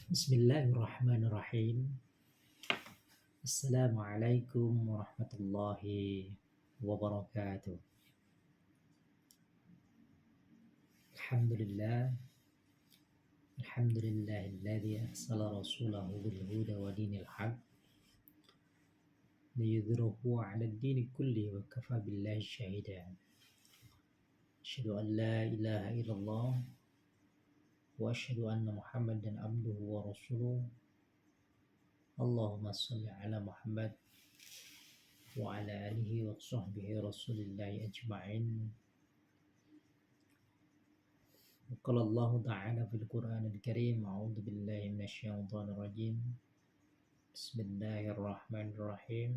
Bismillahirrahmanirrahim. Assalamualaikum warahmatullahi wabarakatuh. Alhamdulillah. Alhamdulillahilladzi arsala rasulahu bil huda wa dinil haq liyudhhirahu 'ala ad-dini kulli wa kafa billahi shahida. Asyhadu an la ilaha illallah wa asyhadu anna Muhammadan abduhu wa rasuluh. Allahumma shalli ala Muhammad wa ala alihi wa sahbihi rasulillahi ajma'in. Qala Allah ta'ala fil Qur'anil Karim, a'udzu billahi minasyaitonir rajim. Bismillahirrahmanirrahim.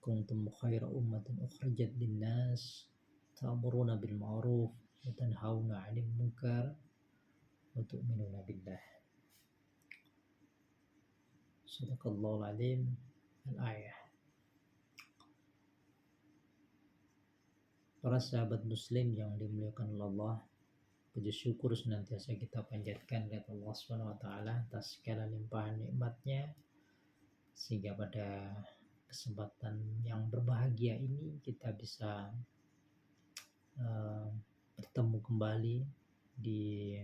Kuntum khaira ummatin ukhrijat lin-nas ta'muruna bil ma'ruf wa tanhauna 'anil munkar wa tu'minuna billah. Shadaqallahul azim. Al-ayah. Para sahabat muslim yang dimuliakan Allah, puji syukur senantiasa kita panjatkan kepada Allah Subhanahu wa taala atas segala limpahan nikmatnya, sehingga pada kesempatan yang berbahagia ini kita bisa bertemu kembali di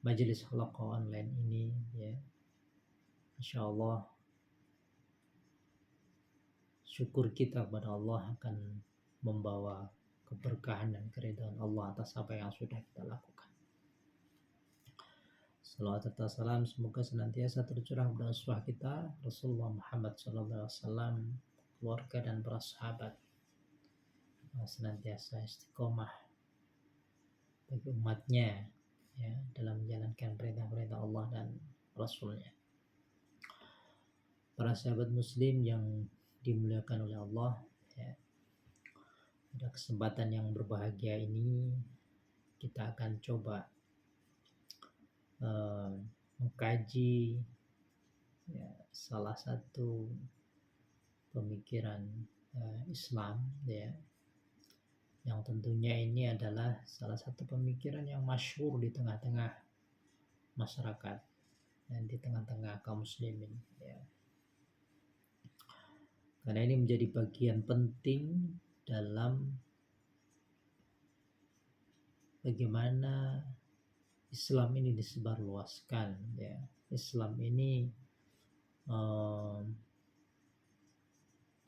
majelis halaqah online ini, ya. Insyaallah syukur kita kepada Allah akan membawa keberkahan dan keridhaan Allah atas apa yang sudah kita lakukan. Salawat serta salam semoga senantiasa tercurah pada uswah kita Rasulullah Muhammad SAW, keluarga dan para sahabat, senantiasa istiqomah bagi umatnya, ya, dalam menjalankan perintah-perintah Allah dan Rasulnya. Para sahabat muslim yang dimuliakan oleh Allah, ya, pada kesempatan yang berbahagia ini kita akan coba mengkaji, ya, salah satu pemikiran Islam, ya, yang tentunya ini adalah salah satu pemikiran yang masyhur di tengah-tengah masyarakat dan di tengah-tengah kaum muslimin, ya. Karena ini menjadi bagian penting dalam bagaimana Islam ini disebarluaskan, ya. Islam ini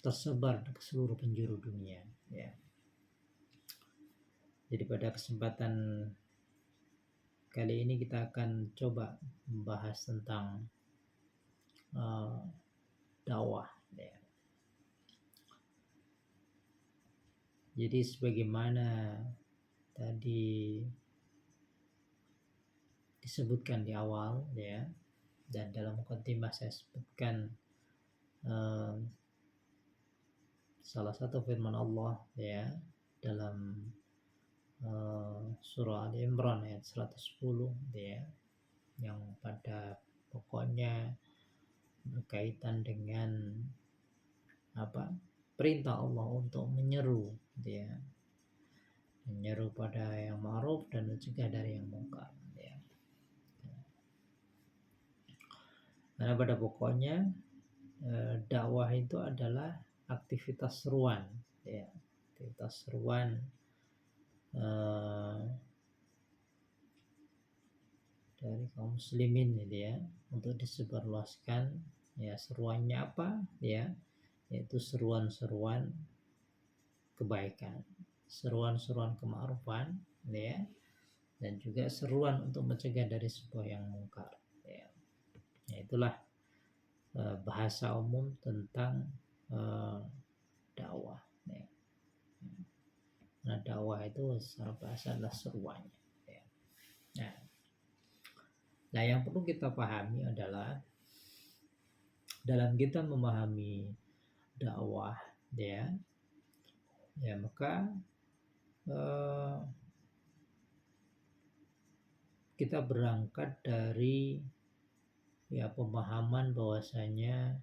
tersebar ke seluruh penjuru dunia, ya. Jadi pada kesempatan kali ini kita akan coba membahas tentang dakwah, ya. Jadi sebagaimana tadi disebutkan di awal, ya, dan dalam mukadimah saya sebutkan salah satu firman Allah, ya, dalam surah Ali Imran ayat 110, ya, yang pada pokoknya berkaitan dengan perintah Allah untuk menyeru, ya, menyeru pada yang ma'ruf dan mencegah dari yang munkar, ya. Karena pada pokoknya dakwah itu adalah aktivitas seruan, ya, aktivitas seruan dari kaum muslimin, ya, untuk disebarluaskan, ya. Seruannya apa, ya? Yaitu seruan-seruan kebaikan, seruan-seruan kema'rufan, ya, dan juga seruan untuk mencegah dari sebuah yang mungkar, ya. Ya, itulah bahasa umum tentang dakwah, ya. Nah, dakwah itu secara bahasa adalah seruannya, ya. Nah, yang perlu kita pahami adalah dalam kita memahami dakwah, ya, maka kita berangkat dari, ya, pemahaman bahwasanya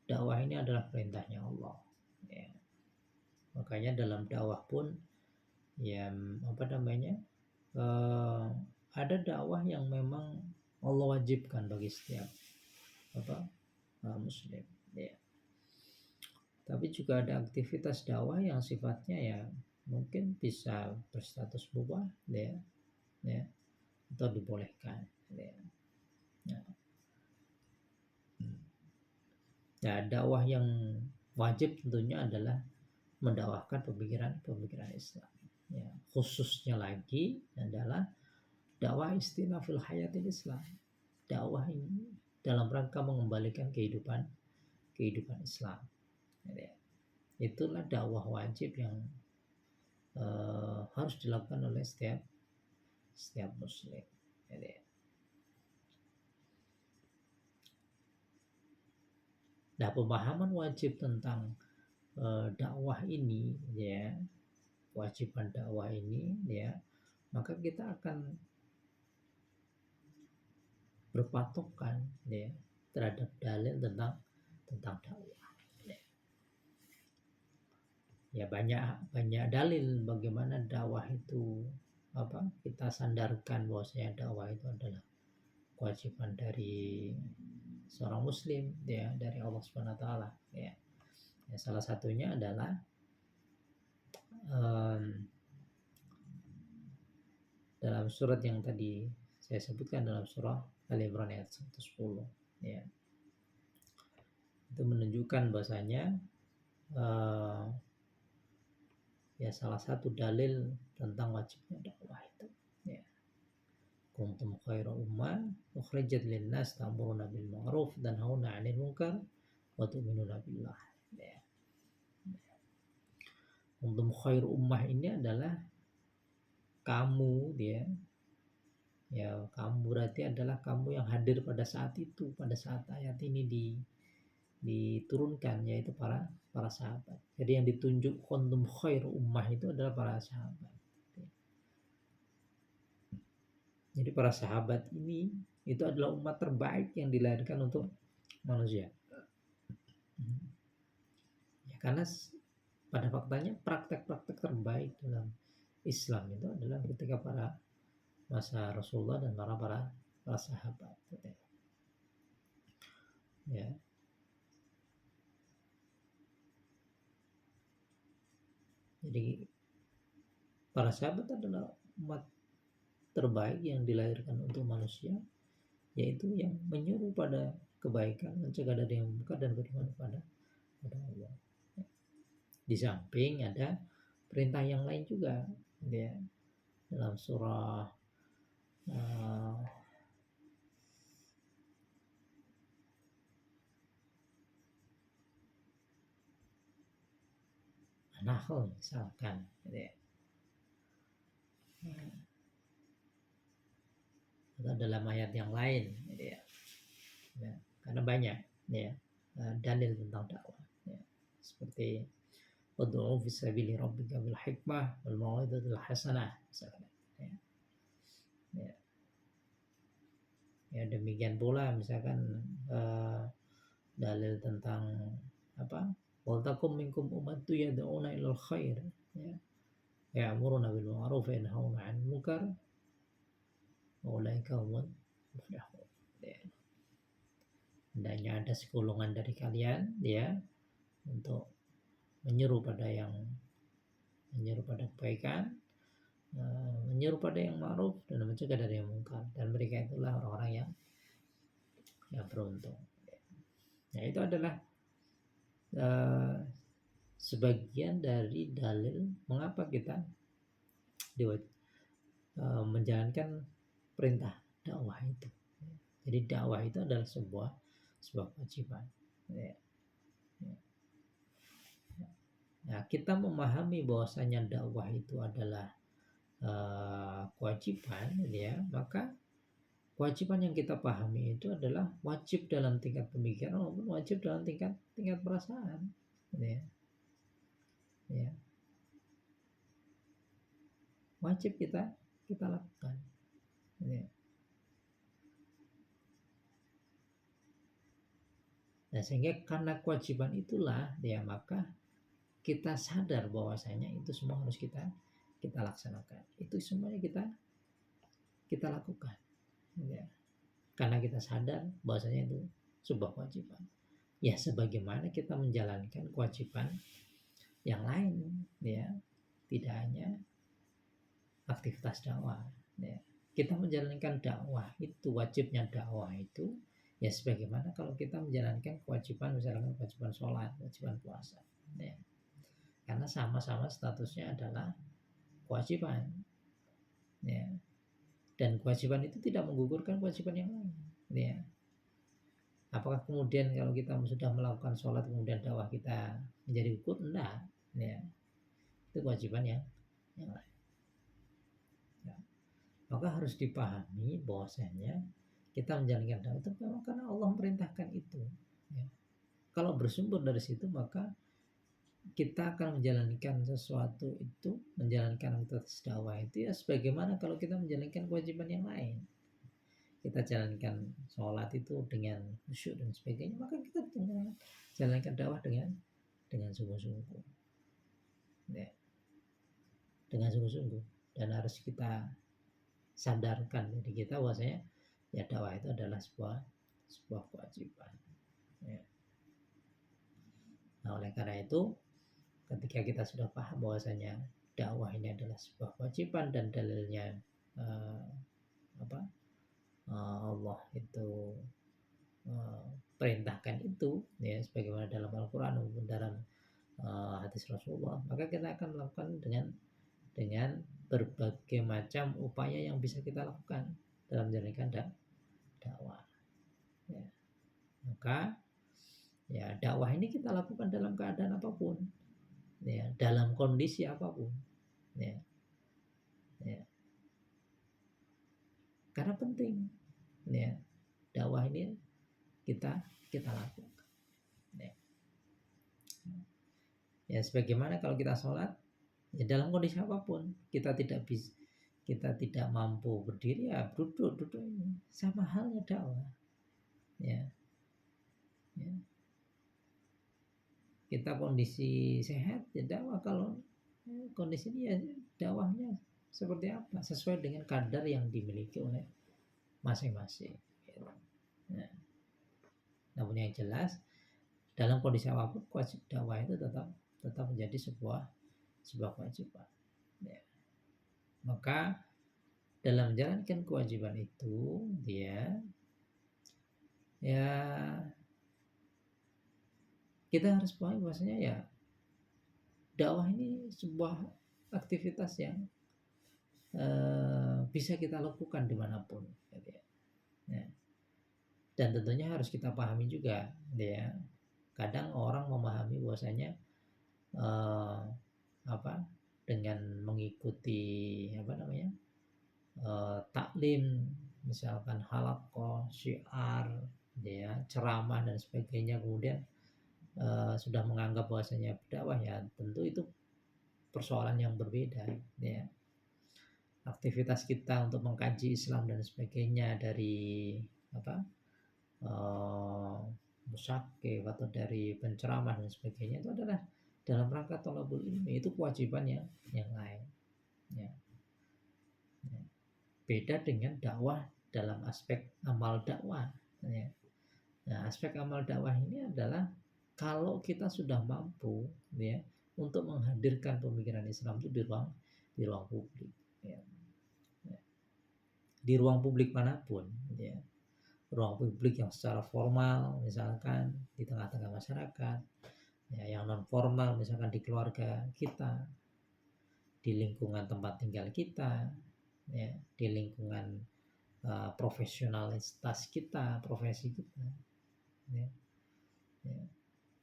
dakwah ini adalah perintahnya Allah, ya. Makanya dalam dakwah pun, ya, ada dakwah yang memang Allah wajibkan bagi setiap muslim, ya. Tapi juga ada aktivitas dakwah yang sifatnya ya mungkin bisa berstatus mubah, ya, atau dibolehkan, ya. Ya, dakwah yang wajib tentunya adalah mendakwahkan pemikiran Islam. Ya, khususnya lagi adalah dakwah istilah fil hayatil Islam. Dakwah ini dalam rangka mengembalikan kehidupan Islam. Ya, itulah dakwah wajib yang harus dilakukan oleh setiap muslim. Ya. Nah, pemahaman wajib tentang dakwah ini, ya, kewajiban dakwah ini, ya, maka kita akan berpatokan, ya, terhadap dalil tentang dakwah. Ya, banyak dalil bagaimana dakwah itu kita sandarkan bahwasanya dakwah itu adalah kewajiban dari seorang muslim, ya, dari Allah Subhanahu wa taala, ya. Ya, salah satunya adalah dalam surat yang tadi saya sebutkan, dalam surah Al-Imran ayat 110, ya. Itu menunjukkan bahwasanya ya salah satu dalil tentang wajibnya dakwah itu, ya. Kuntum khairu ummah ukhrijat lin-nas ta'muruna bil ma'ruf dan hauna 'anil munkar wa tu'minuna billah, ya. Kuntum khairu ummah ini adalah kamu, dia, ya, kamu berarti adalah kamu yang hadir pada saat itu, pada saat ayat ini diturunkan, yaitu para sahabat. Jadi yang ditunjuk kuntum khairu ummah itu adalah para sahabat. Jadi para sahabat ini itu adalah umat terbaik yang dilahirkan untuk manusia. Ya, karena pada faktanya praktek-praktek terbaik dalam Islam itu adalah ketika pada masa Rasulullah dan para sahabat. Ya. Jadi para sahabat adalah umat terbaik yang dilahirkan untuk manusia, yaitu yang menyuruh pada kebaikan, mencegah dari yang mungkar dan beriman pada Allah. Di samping ada perintah yang lain juga, ya, dalam surah An-Nahl misalkan, ya. Atau dalam ayat yang lain, ya. Ya, karena banyak, ya, dalil tentang dakwah, ya. Seperti ud'u fi sabili rabbika bil hikmah wal mau'izatil hasanah misalkan, ya. Ya. Ya, demikian pula misalkan dalil tentang wal takum minkum ummatu yad'una ilal khair, ya, ya'muruna bil ma'ruf wa yanhauna 'anil munkar wa ulaika humul muflihun. Hendaknya ada segolongan dari kalian, ya, untuk menyeru pada kebaikan, menyeru pada yang ma'ruf dan mencegah dari yang munkar, dan mereka itulah orang-orang yang beruntung. Ya, itu adalah sebagian dari dalil mengapa kita menjalankan perintah dakwah itu. Jadi dakwah itu adalah sebuah kewajiban. Ya. Nah, kita memahami bahwasanya dakwah itu adalah kewajiban, ya, maka kewajiban yang kita pahami itu adalah wajib dalam tingkat pemikiran maupun wajib dalam tingkat perasaan, ya. Ya. Wajib kita lakukan, ya. Nah, sehingga karena kewajiban itulah, ya, maka kita sadar bahwasanya itu semua harus kita laksanakan. Itu semuanya kita kita lakukan, ya. Karena kita sadar bahwasanya itu sebuah kewajiban. Ya sebagaimana kita menjalankan kewajiban yang lain, ya, tidak hanya aktivitas dakwah, ya. Kita menjalankan dakwah itu, wajibnya dakwah itu ya sebagaimana kalau kita menjalankan kewajiban, misalkan kewajiban sholat, kewajiban puasa, ya. Karena sama-sama statusnya adalah kewajiban, ya. Dan kewajiban itu tidak menggugurkan kewajiban yang lain, ya. Apakah kemudian kalau kita sudah melakukan sholat kemudian dakwah kita menjadi gugur? Enggak, ya. Itu kewajiban yang lain, ya. Maka harus dipahami bahwasanya kita menjalankan dakwah itu memang karena Allah memerintahkan itu, ya. Kalau bersumber dari situ maka kita akan menjalankan sesuatu itu, menjalankan aktivitas dakwah itu ya sebagaimana kalau kita menjalankan kewajiban yang lain. Kita jalankan sholat itu dengan khusyuk dan sebagainya, maka kita jalankan dakwah dengan sungguh-sungguh, ya. Dengan sungguh-sungguh, dan harus kita sadarkan diri kita bahwasanya ya dakwah itu adalah sebuah kewajiban, ya. Nah oleh karena itu ketika kita sudah paham bahwasanya dakwah ini adalah sebuah kewajiban dan dalilnya Allah itu perintahkan itu, ya sebagaimana dalam Al-Quran maupun dalam hadis Rasulullah, maka kita akan melakukan dengan berbagai macam upaya yang bisa kita lakukan dalam menjalankan dakwah, ya. Maka ya dakwah ini kita lakukan dalam keadaan apapun, ya, dalam kondisi apapun, ya, ya. Karena penting, ya, dakwah ini kita lakukan, ya. Ya sebagaimana kalau kita sholat, ya dalam kondisi apapun kita tidak mampu berdiri, ya duduk ini sama halnya dakwah, ya, ya. Kita kondisi sehat ya dakwah, kalau kondisi ini ya dakwahnya seperti apa sesuai dengan kadar yang dimiliki oleh masing-masing, gitu. Nah, namun yang jelas dalam kondisi apapun kewajiban dakwah itu tetap menjadi sebuah kewajiban, ya. Maka dalam menjalankan kewajiban itu dia ya kita harus paham bahwasanya ya dakwah ini sebuah aktivitas yang bisa kita lakukan dimanapun, gitu ya. Nah, dan tentunya harus kita pahami juga, ya. Kadang orang memahami bahwasanya dengan mengikuti taklim, misalkan halaqah, syiar, ya, ceramah dan sebagainya, kemudian sudah menganggap bahwasanya dakwah, ya tentu itu persoalan yang berbeda, ya. Aktivitas kita untuk mengkaji Islam dan sebagainya dari musyakif atau dari penceramah dan sebagainya itu adalah dalam rangka thalabul ilmi, itu kewajiban yang lain, ya. Ya. Beda dengan dakwah dalam aspek amal dakwah, ya. Nah aspek amal dakwah ini adalah kalau kita sudah mampu, ya, untuk menghadirkan pemikiran Islam itu di ruang publik, ya. Di ruang publik manapun, ya. Ruang publik yang secara formal misalkan di tengah-tengah masyarakat, ya, yang non formal misalkan di keluarga kita, di lingkungan tempat tinggal kita, ya, di lingkungan profesionalitas kita, profesi kita, ya. Ya.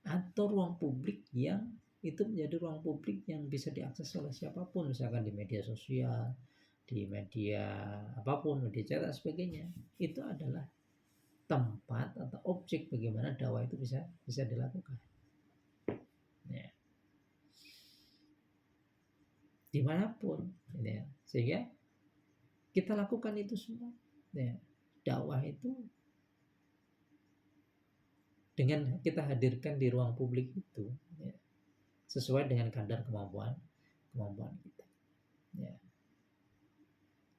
Atau ruang publik yang itu menjadi ruang publik yang bisa diakses oleh siapapun, misalkan di media sosial, di media apapun, media cetak sebagainya, itu adalah tempat atau objek bagaimana dakwah itu bisa dilakukan, ya. Dimanapun, ya. Sehingga kita lakukan itu semua, ya. Dakwah itu dengan kita hadirkan di ruang publik itu, ya, sesuai dengan kadar kemampuan kita, ya.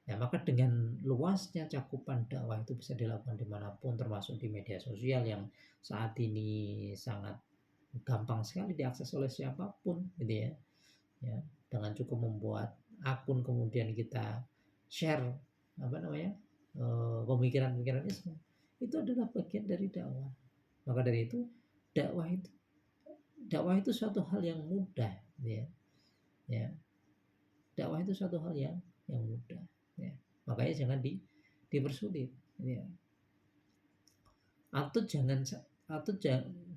Ya Maka dengan luasnya cakupan dakwah itu bisa dilakukan dimanapun, termasuk di media sosial yang saat ini sangat gampang sekali diakses oleh siapapun gitu ya. Ya, dengan cukup membuat akun kemudian kita share pemikiran-pemikiran Islam, itu adalah bagian dari dakwah. Maka dari itu dakwah itu suatu hal yang mudah, ya. Ya, dakwah itu suatu hal yang mudah, ya. Makanya jangan dipersulit, ya. Atau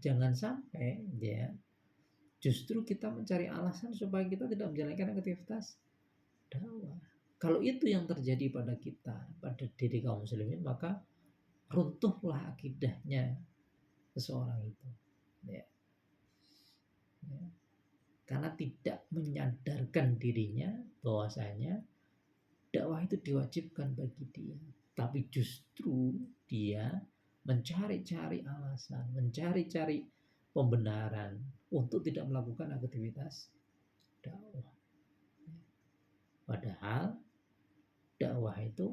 jangan sampai, ya, justru kita mencari alasan supaya kita tidak menjalankan aktivitas dakwah. Kalau itu yang terjadi pada kita, pada diri kaum muslimin, maka runtuhlah akidahnya seseorang itu, ya. Ya. Karena tidak menyadarkan dirinya bahwasanya dakwah itu diwajibkan bagi dia, tapi justru dia mencari-cari alasan, mencari-cari pembenaran untuk tidak melakukan aktivitas dakwah. Padahal dakwah itu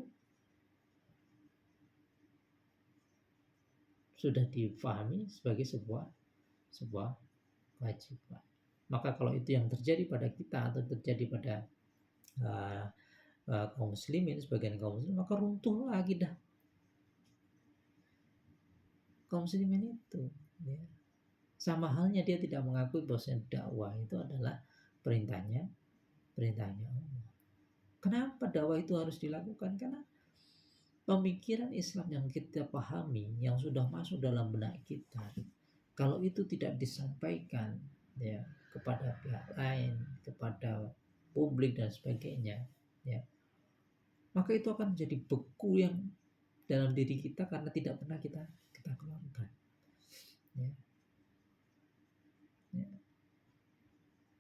sudah difahami sebagai sebuah kewajiban. Maka kalau itu yang terjadi pada kita atau terjadi pada kaum muslimin, sebagian kaum muslimin, maka runtuhlah akidah kaum muslimin itu, ya. Sama halnya dia tidak mengakui bahwa dakwah itu adalah perintahnya Allah. Kenapa dakwah itu harus dilakukan? Karena pemikiran Islam yang kita pahami, yang sudah masuk dalam benak kita, kalau itu tidak disampaikan, ya, kepada pihak lain, kepada publik dan sebagainya, ya, maka itu akan menjadi beku yang dalam diri kita karena tidak pernah kita keluarkan, ya. Ya.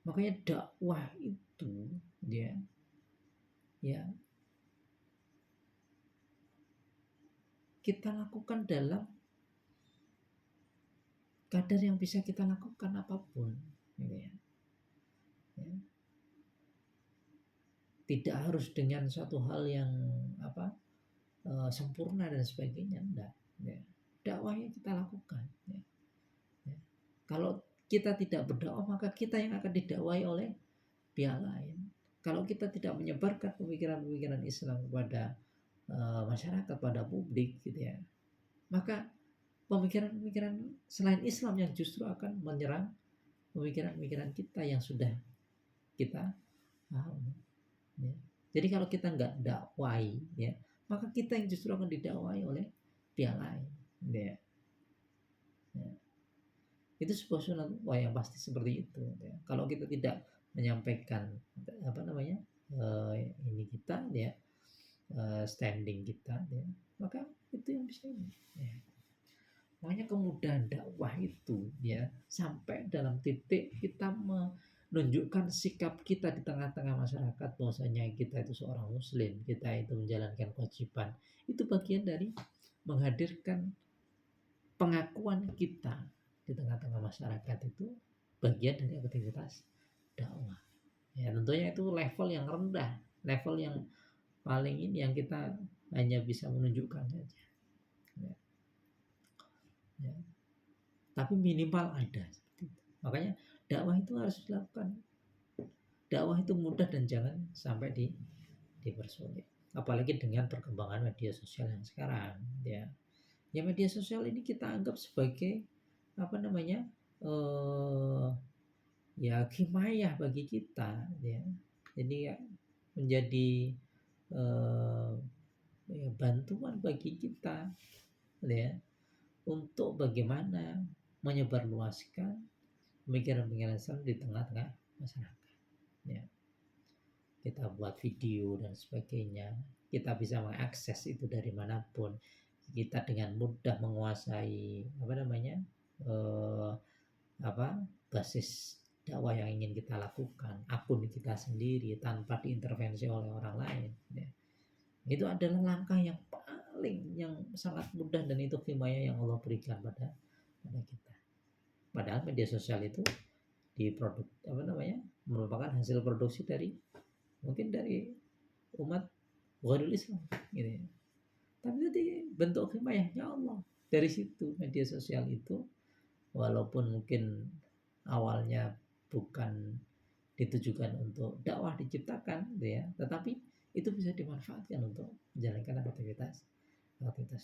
Makanya dakwah itu, ya kita lakukan dalam kadar yang bisa kita lakukan apapun, gitu ya. Ya. Tidak harus dengan suatu hal yang sempurna dan sebagainya, enggak, ya. Dakwahnya kita lakukan, ya. Ya. Kalau kita tidak berdakwah, maka kita yang akan didakwai oleh pihak lain. Kalau kita tidak menyebarkan pemikiran-pemikiran Islam kepada masyarakat, pada publik, gitu ya, maka pemikiran-pemikiran selain Islam yang justru akan menyerang pemikiran-pemikiran kita yang sudah kita paham, ya. Jadi kalau kita nggak dakwai, ya, maka kita yang justru akan didakwai oleh pihak lain, ya. Ya. Itu sebuah sunat yang pasti seperti itu, ya. Kalau kita tidak menyampaikan ini kita, ya, standing kita, ya, maka itu yang bisa ini, ya. Makanya kemudahan dakwah itu, ya, sampai dalam titik kita menunjukkan sikap kita di tengah-tengah masyarakat bahwasanya kita itu seorang muslim, kita itu menjalankan kewajiban. Itu bagian dari menghadirkan pengakuan kita di tengah-tengah masyarakat, itu bagian dari aktivitas dakwah. Ya, tentunya itu level yang rendah, level yang paling ini yang kita hanya bisa menunjukkan saja. Ya. Ya. Tapi minimal ada seperti itu. Makanya dakwah itu harus dilakukan. Dakwah itu mudah dan jangan sampai dipersulit. Apalagi dengan perkembangan media sosial yang sekarang, ya. Ya, media sosial ini kita anggap sebagai ya himayah bagi kita, ya. Jadi ya, menjadi ya, bantuan bagi kita, ya, untuk bagaimana menyebarluaskan pemikiran-pemikiran Islam di tengah-tengah masyarakat, ya. Kita buat video dan sebagainya, kita bisa mengakses itu dari manapun, kita dengan mudah menguasai basis dakwah yang ingin kita lakukan, akun kita sendiri tanpa diintervensi oleh orang lain, ya. Itu adalah langkah yang paling yang sangat mudah, dan itu hikmah yang Allah berikan pada kita. Padahal media sosial itu merupakan hasil produksi dari umat ghairul Islam gitu ya. Tapi tadi bentuk himayahnya Allah. Dari situ media sosial itu walaupun mungkin awalnya bukan ditujukan untuk dakwah diciptakan gitu ya, tetapi itu bisa dimanfaatkan untuk menjalankan aktivitas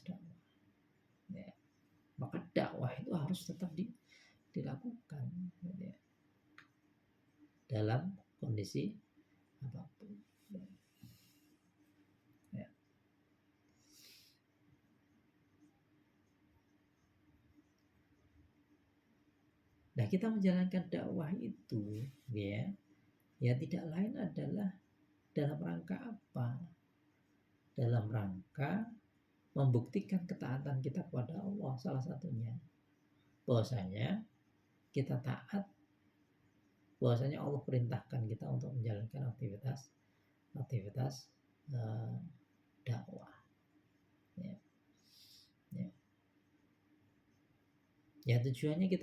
dakwah ya. Maka dakwah itu harus tetap dilakukan gitu ya, dalam kondisi apapun ya. Nah, kita menjalankan dakwah itu ya tidak lain adalah dalam rangka apa? Dalam rangka membuktikan ketaatan kita kepada Allah, salah satunya bahwasanya kita taat, bahwasanya Allah perintahkan kita untuk menjalankan aktivitas dakwah ya. Ya tujuannya kita